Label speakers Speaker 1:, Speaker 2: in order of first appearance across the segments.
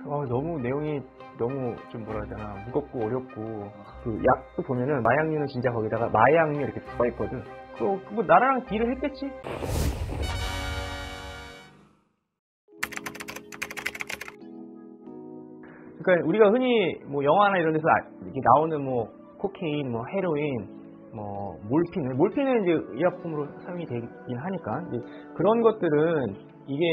Speaker 1: 너무 내용이 너무 좀 뭐라 해야 되나 무겁고 어렵고 그 약도 보면은 마약류는 진짜 거기다가 마약류 이렇게 들어가 있거든. 그거 나라랑 딜을 했겠지? 그러니까 우리가 흔히 뭐 영화나 이런 데서 이렇게 나오는 뭐 코케인, 뭐 헤로인, 뭐 몰핀은 이제 의약품으로 사용이 되긴 하니까 이제 그런 것들은 이게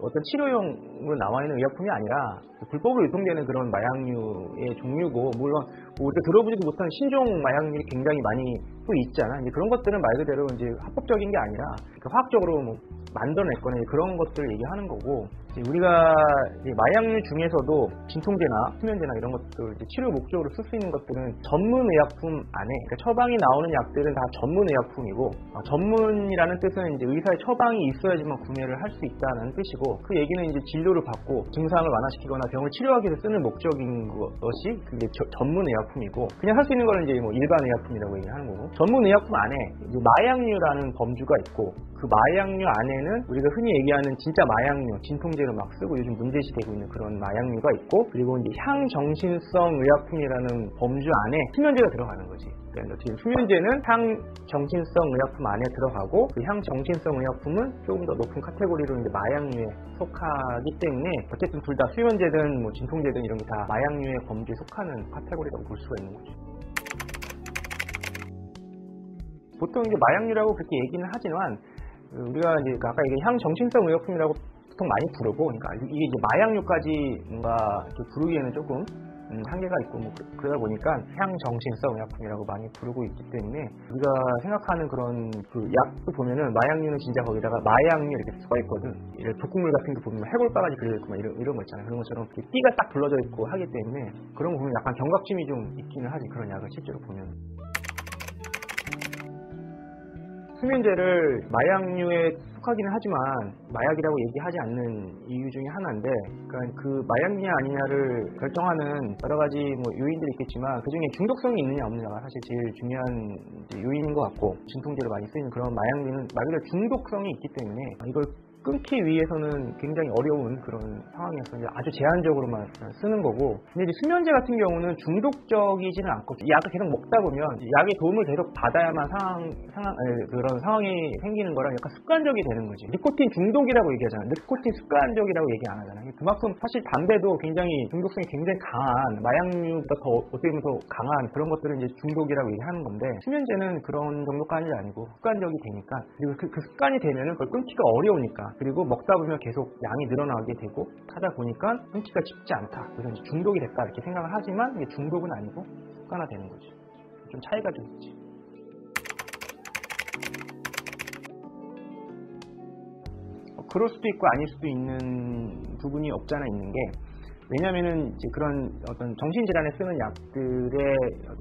Speaker 1: 어떤 치료용으로 나와 있는 의약품이 아니라 불법으로 유통되는 그런 마약류의 종류고, 물론 우리가 들어보지도 못한 신종 마약류가 굉장히 많이 또 있잖아. 이제 그런 것들은 말 그대로 이제 합법적인 게 아니라 화학적으로 뭐 만들어냈거나 그런 것들을 얘기하는 거고, 우리가 이제 마약류 중에서도 진통제나 수면제나 이런 것들 이제 치료 목적으로 쓸 수 있는 것들은 전문 의약품 안에, 그러니까 처방이 나오는 약들은 다 전문 의약품이고, 전문이라는 뜻은 이제 의사의 처방이 있어야지만 구매를 할 수 있다는 뜻이고, 그 얘기는 이제 진료를 받고 증상을 완화시키거나 병을 치료하기 위해서 쓰는 목적인 것이 그게 전문 의약품이고, 그냥 할 수 있는 거는 이제 뭐 일반 의약품이라고 얘기하는 거고, 전문 의약품 안에 이제 마약류라는 범주가 있고, 그 마약류 안에는 우리가 흔히 얘기하는 진짜 마약류, 진통제로 막 쓰고 요즘 문제시되고 있는 그런 마약류가 있고, 그리고 이제 향정신성 의약품이라는 범주 안에 수면제가 들어가는 거지. 그러니까 지금 수면제는 향정신성 의약품 안에 들어가고, 그 향정신성 의약품은 조금 더 높은 카테고리로 이제 마약류에 속하기 때문에 어쨌든 둘 다 수면제든 뭐 진통제든 이런 게 다 마약류의 범주에 속하는 카테고리라고 볼 수가 있는 거죠. 보통 이제 마약류라고 그렇게 얘기는 하지만, 우리가 이제 아까 얘기한 향정신성 의약품이라고 보통 많이 부르고, 그러니까 이게 이제 마약류까지 뭔가 부르기에는 조금 한계가 있고, 뭐 그러다 보니까 향정신성 의약품이라고 많이 부르고 있기 때문에, 우리가 생각하는 그런 그 약도 보면은 마약류는 진짜 거기다가 마약류 이렇게 들어가 있거든. 이런 독극물 같은 거 보면 해골바가지 그려져 있고 막 이런 거 있잖아요. 그런 것처럼 띠가 딱 불러져 있고 하기 때문에 그런 거 보면 약간 경각심이 좀 있기는 하지, 그런 약을 실제로 보면. 수면제를 마약류에 속하기는 하지만 마약이라고 얘기하지 않는 이유 중에 하나인데, 그러니까 그 마약이냐 아니냐를 결정하는 여러 가지 뭐 요인들이 있겠지만, 그 중에 중독성이 있느냐 없느냐가 사실 제일 중요한 요인인 것 같고, 진통제로 많이 쓰이는 그런 마약류는 말 그대로 중독성이 있기 때문에 이걸 끊기 위해서는 굉장히 어려운 그런 상황이어서 이제 아주 제한적으로만 쓰는 거고, 근데 이제 수면제 같은 경우는 중독적이지는 않고, 약을 계속 먹다 보면 약의 도움을 계속 받아야만 그런 상황이 생기는 거랑 약간 습관적이 되는 거지. 니코틴 중독이라고 얘기하잖아. 니코틴 습관적이라고 얘기 안 하잖아. 그만큼 사실 담배도 굉장히 중독성이 굉장히 강한, 마약류보다 더 어떻게 보면 더 강한 그런 것들은 이제 중독이라고 얘기하는 건데, 수면제는 그런 정도까지 아니고 습관적이 되니까, 그리고 그 습관이 되면은 그걸 끊기가 어려우니까, 그리고 먹다 보면 계속 양이 늘어나게 되고 하다 보니까 끊기가 쉽지 않다. 그래서 이제 중독이 됐다 이렇게 생각을 하지만, 이게 중독은 아니고 습관화되는 거지. 좀 차이가 좀 있지. 그럴 수도 있고 아닐 수도 있는 부분이 없잖아 있는 게, 왜냐면은 이제 그런 어떤 정신질환에 쓰는 약들의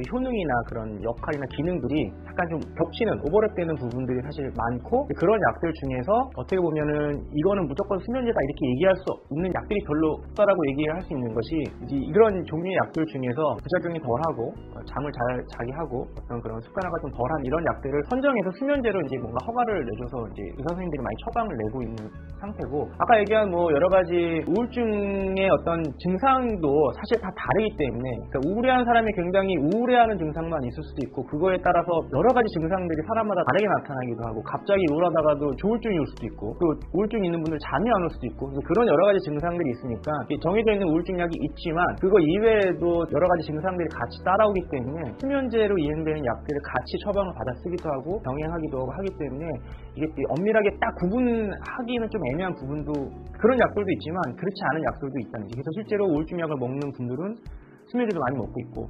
Speaker 1: 효능이나 그런 역할이나 기능들이 약간 좀 겹치는, 오버랩되는 부분들이 사실 많고, 그런 약들 중에서 어떻게 보면은 이거는 무조건 수면제다 이렇게 얘기할 수 없는 약들이 별로 없다라고 얘기할 수 있는 것이, 이제 이런 종류의 약들 중에서 부작용이 덜하고 잠을 잘 자게 하고 어떤 그런 습관화가 좀 덜한 이런 약들을 선정해서 수면제로 이제 뭔가 허가를 내줘서 이제 의사 선생님들이 많이 처방을 내고 있는 상태고, 아까 얘기한 뭐 여러 가지 우울증의 어떤 증상도 사실 다 다르기 때문에, 그러니까 우울해하는 사람이 굉장히 우울해하는 증상만 있을 수도 있고, 그거에 따라서 여러 가지 증상들이 사람마다 다르게 나타나기도 하고, 갑자기 우울하다가도 조울증이 올 수도 있고, 또 우울증 있는 분들 잠이 안 올 수도 있고, 그런 여러 가지 증상들이 있으니까 정해져 있는 우울증약이 있지만, 그거 이외에도 여러 가지 증상들이 같이 따라오기 때문에 수면제로 이행되는 약들을 같이 처방을 받아 쓰기도 하고 병행하기도 하고 하기 때문에, 이게 엄밀하게 딱 구분하기는 좀 애매한 부분도, 그런 약들도 있지만 그렇지 않은 약들도 있다는 거지. 그래서 실제로 우울증 약을 먹는 분들은 수면제도 많이 먹고 있고,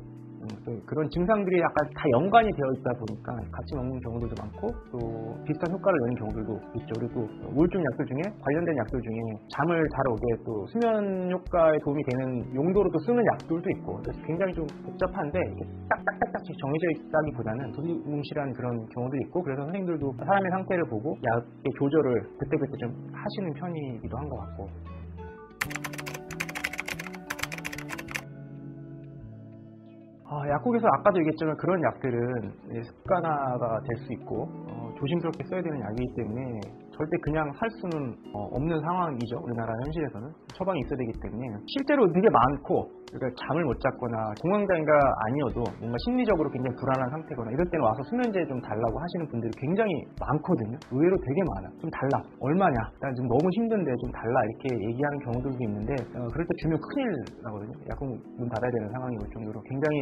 Speaker 1: 그런 증상들이 약간 다 연관이 되어 있다 보니까 같이 먹는 경우들도 많고, 또 비슷한 효과를 내는 경우들도 있죠. 그리고 우울증 약들 중에, 관련된 약들 중에 잠을 잘 오게 또 수면 효과에 도움이 되는 용도로 또 쓰는 약들도 있고, 그래서 굉장히 좀 복잡한데, 이렇게 딱딱딱딱 정해져 있다기보다는 두리뭉실한 그런 경우도 있고, 그래서 선생님들도 사람의 상태를 보고 약의 조절을 그때그때 좀 하시는 편이기도 한 것 같고. 약국에서 아까도 얘기했지만 그런 약들은 습관화가 될 수 있고 조심스럽게 써야 되는 약이기 때문에 절대 그냥 살 수는 없는 상황이죠. 우리나라 현실에서는 처방이 있어야 되기 때문에 실제로 되게 많고, 그러니까 잠을 못 잤거나 공황장애가 아니어도 뭔가 심리적으로 굉장히 불안한 상태거나 이럴 때는 와서 수면제 좀 달라고 하시는 분들이 굉장히 많거든요. 의외로 되게 많아. 좀 달라. 얼마냐? 난 지금 너무 힘든데 좀 달라. 이렇게 얘기하는 경우들도 있는데 그럴 때 주면 큰일 나거든요. 약국 문 닫아야 되는 상황이 올 정도로 굉장히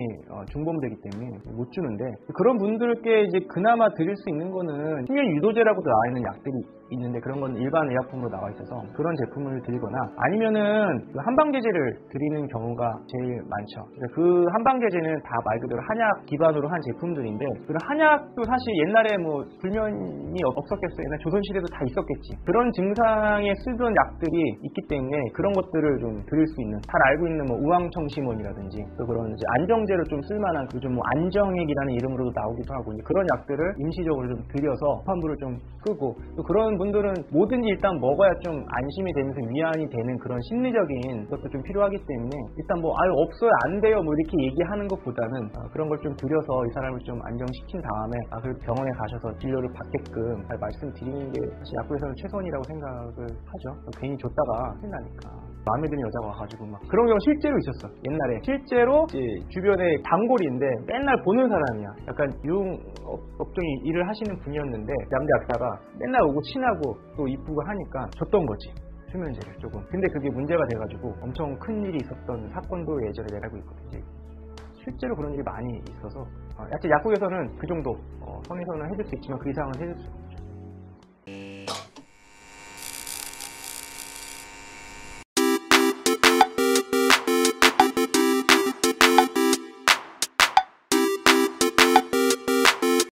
Speaker 1: 중범되기 때문에 못 주는데, 그런 분들께 이제 그나마 드릴 수 있는 거는 수면 유도제라고도 나와 있는 약들이 있는데, 그런 건 일반 의약품으로 나와 있어서 그런 제품을 드리거나, 아니면은 그 한방제제를 드리는 경우가 제일 많죠. 그 한방제제는 다 말 그대로 한약 기반으로 한 제품들인데, 그런 한약도 사실 옛날에 뭐 불면이 없었겠어요. 옛날 조선시대도 다 있었겠지. 그런 증상에 쓰던 약들이 있기 때문에 그런 것들을 좀 드릴 수 있는, 잘 알고 있는 뭐 우황청심원이라든지 또 그런 이제 안정제로 좀 쓸만한 요즘 뭐 안정액이라는 이름으로도 나오기도 하고, 이제 그런 약들을 임시적으로 좀 드려서 환부를 좀 끄고, 또 그런 분들은 뭐든지 일단 먹어야 좀 안심이 되면서 위안이 되는 그런 심리적인 것도 좀 필요하기 때문에, 일단 뭐 아유 없어요 안 돼요 뭐 이렇게 얘기하는 것보다는 그런 걸 좀 드려서 이 사람을 좀 안정시킨 다음에 그리고 병원에 가셔서 진료를 받게끔 잘 말씀드리는 게 사실 약국에서는 최선이라고 생각을 하죠. 괜히 줬다가 큰일 나니까. 마음에 드는 여자가 와가지고 막 그런 경우 실제로 있었어. 옛날에 실제로 이제 주변에 단골인데 맨날 보는 사람이야. 약간 유흥업종이 일을 하시는 분이었는데 남자 약사가 맨날 오고 친하고 또 이쁘고 하니까 줬던 거지, 수면제를 조금. 근데 그게 문제가 돼가지고 엄청 큰 일이 있었던 사건도 예전에 내가 알고 있거든요. 실제로 그런 일이 많이 있어서 약간 약국에서는 그 정도 선에서는 해줄 수 있지만 그 이상은 해줄 수 없죠.